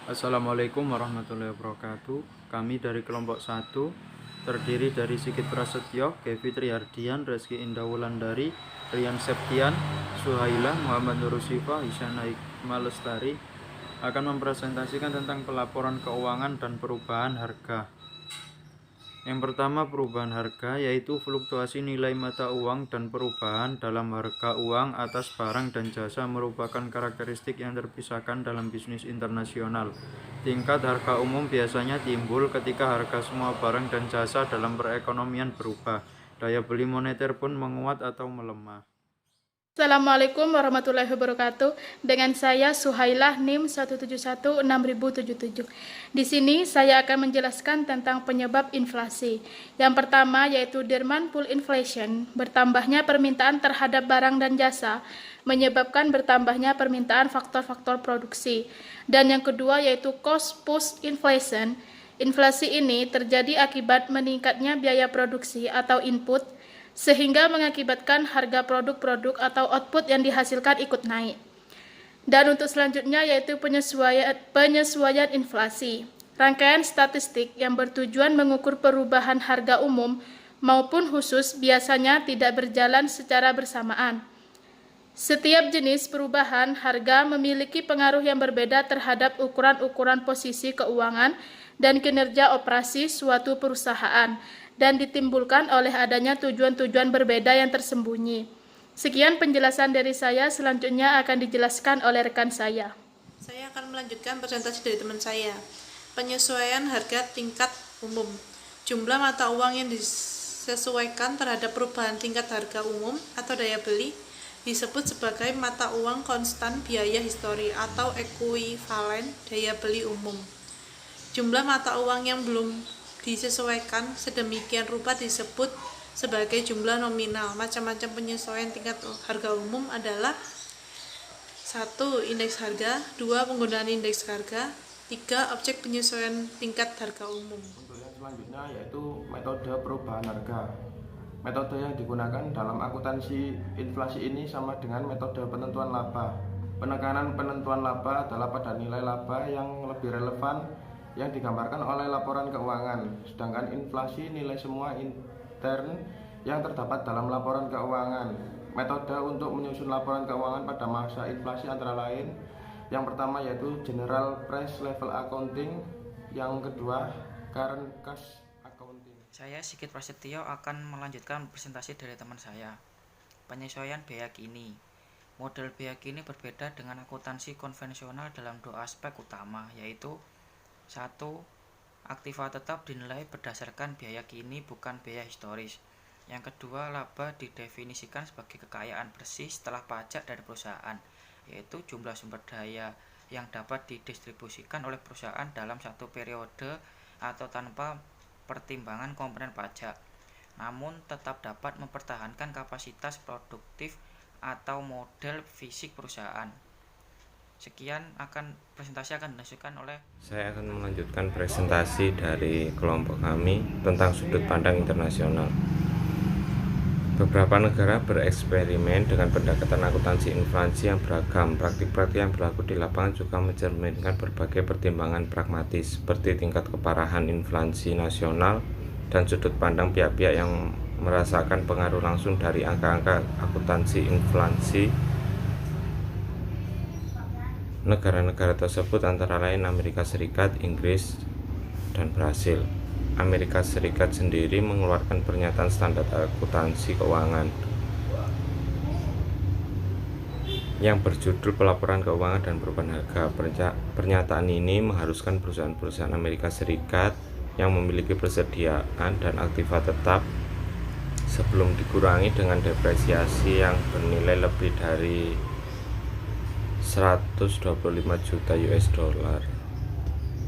Assalamualaikum warahmatullahi wabarakatuh. Kami dari kelompok 1 terdiri dari Sigit Prasetyo, Kevi Triardian, Reski Indah Wulandari, Rian Septian, Suhaila, Muhammad Nur Sifa, Isyana Hikmah Lestari akan mempresentasikan tentang pelaporan keuangan dan perubahan harga. Yang pertama, perubahan harga, yaitu fluktuasi nilai mata uang dan perubahan dalam harga uang atas barang dan jasa merupakan karakteristik yang terpisahkan dalam bisnis internasional. Tingkat harga umum biasanya timbul ketika harga semua barang dan jasa dalam perekonomian berubah. Daya beli moneter pun menguat atau melemah. Assalamualaikum warahmatullahi wabarakatuh. Dengan saya Suhailah NIM 1716077. Di sini saya akan menjelaskan tentang penyebab inflasi. Yang pertama yaitu demand pull inflation, bertambahnya permintaan terhadap barang dan jasa menyebabkan bertambahnya permintaan faktor-faktor produksi. Dan yang kedua yaitu cost push inflation. Inflasi ini terjadi akibat meningkatnya biaya produksi atau input sehingga mengakibatkan harga produk-produk atau output yang dihasilkan ikut naik. Dan untuk selanjutnya yaitu penyesuaian inflasi. Rangkaian statistik yang bertujuan mengukur perubahan harga umum maupun khusus biasanya tidak berjalan secara bersamaan. Setiap jenis perubahan harga memiliki pengaruh yang berbeda terhadap ukuran-ukuran posisi keuangan dan kinerja operasi suatu perusahaan, dan ditimbulkan oleh adanya tujuan-tujuan berbeda yang tersembunyi. Sekian penjelasan dari saya, selanjutnya akan dijelaskan oleh rekan saya. Saya akan melanjutkan presentasi dari teman saya. Penyesuaian harga tingkat umum. Jumlah mata uang yang disesuaikan terhadap perubahan tingkat harga umum atau daya beli disebut sebagai mata uang konstan biaya histori atau ekuivalen daya beli umum. Jumlah mata uang yang belum disesuaikan sedemikian rupa disebut sebagai jumlah nominal. Macam-macam penyesuaian tingkat harga umum adalah 1. Indeks harga, 2. Penggunaan indeks harga, 3. Objek penyesuaian tingkat harga umum. Untuk yang selanjutnya yaitu metode perubahan harga. Metode yang digunakan dalam akuntansi inflasi ini sama dengan metode penentuan laba. Penekanan penentuan laba adalah pada nilai laba yang lebih relevan yang digambarkan oleh laporan keuangan, sedangkan inflasi nilai semua intern yang terdapat dalam laporan keuangan. Metode untuk menyusun laporan keuangan pada masa inflasi antara lain, yang pertama yaitu General Price Level Accounting, yang kedua Current Cash Accounting. Saya Sigit Prasetyo akan melanjutkan presentasi dari teman saya. Penyesuaian biaya kini. Model biaya kini berbeda dengan akuntansi konvensional dalam dua aspek utama, yaitu 1. Aktiva tetap dinilai berdasarkan biaya kini bukan biaya historis. Yang kedua, laba didefinisikan sebagai kekayaan bersih setelah pajak dari perusahaan, yaitu jumlah sumber daya yang dapat didistribusikan oleh perusahaan dalam satu periode atau tanpa pertimbangan komponen pajak, namun tetap dapat mempertahankan kapasitas produktif atau model fisik perusahaan. Sekian presentasi akan dilanjutkan oleh Saya akan melanjutkan presentasi dari kelompok kami tentang sudut pandang internasional. Beberapa negara bereksperimen dengan pendekatan akuntansi inflasi yang beragam. Praktik-praktik yang berlaku di lapangan juga mencerminkan berbagai pertimbangan pragmatis, seperti tingkat keparahan inflasi nasional dan sudut pandang pihak-pihak yang merasakan pengaruh langsung dari angka-angka akuntansi inflasi. Negara-negara tersebut antara lain Amerika Serikat, Inggris, dan Brasil. Amerika Serikat sendiri mengeluarkan pernyataan standar akuntansi keuangan yang berjudul Pelaporan Keuangan dan Perubahan Harga. Pernyataan ini mengharuskan perusahaan-perusahaan Amerika Serikat yang memiliki persediaan dan aktiva tetap sebelum dikurangi dengan depresiasi yang bernilai lebih dari 125 juta US dollar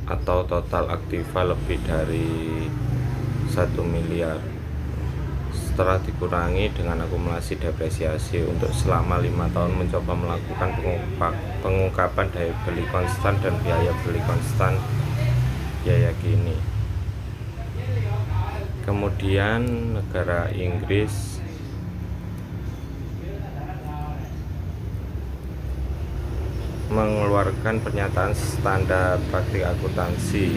atau total aktiva lebih dari 1 miliar setelah dikurangi dengan akumulasi depresiasi untuk selama 5 tahun mencoba melakukan pengungkapan daya beli konstan dan biaya beli konstan biaya kini. Kemudian negara Inggris mengeluarkan pernyataan standar praktik akuntansi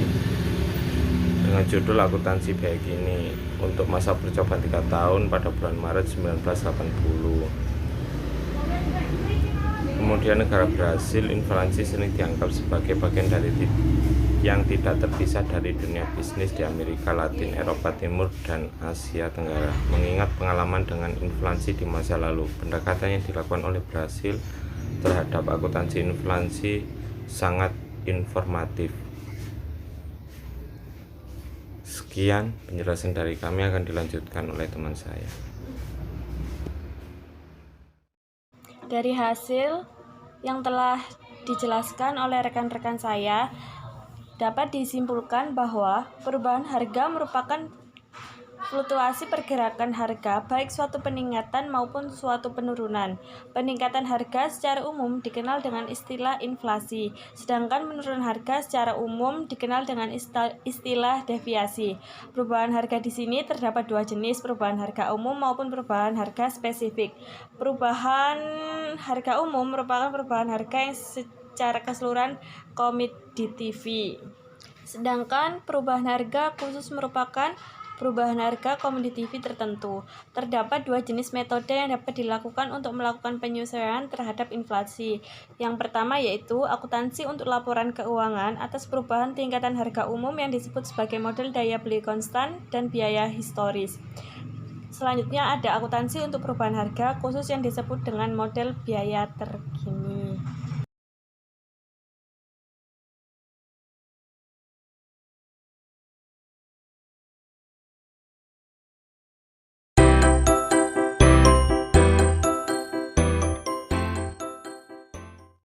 dengan judul Akuntansi Biaya Kini untuk masa percobaan 3 tahun pada bulan Maret 1980. Kemudian negara Brasil, inflasi sering dianggap sebagai bagian dari yang tidak terpisah dari dunia bisnis di Amerika Latin, Eropa Timur, dan Asia Tenggara. Mengingat pengalaman dengan inflasi di masa lalu, pendekatan yang dilakukan oleh Brasil terhadap akuntansi inflasi sangat informatif. Sekian penjelasan dari kami, akan dilanjutkan oleh teman saya. Dari hasil yang telah dijelaskan oleh rekan-rekan saya, dapat disimpulkan bahwa perubahan harga merupakan fluktuasi pergerakan harga, baik suatu peningkatan maupun suatu penurunan. Peningkatan harga secara umum dikenal dengan istilah inflasi, sedangkan penurunan harga secara umum dikenal dengan istilah deviasi. Perubahan harga di sini terdapat dua jenis, perubahan harga umum maupun perubahan harga spesifik. Perubahan harga umum merupakan perubahan harga yang secara keseluruhan komoditif. Sedangkan perubahan harga khusus merupakan perubahan harga komoditif tertentu. Terdapat dua jenis metode yang dapat dilakukan untuk melakukan penyesuaian terhadap inflasi. Yang pertama yaitu akuntansi untuk laporan keuangan atas perubahan tingkatan harga umum yang disebut sebagai model daya beli konstan dan biaya historis. Selanjutnya ada akuntansi untuk perubahan harga khusus yang disebut dengan model biaya terkini.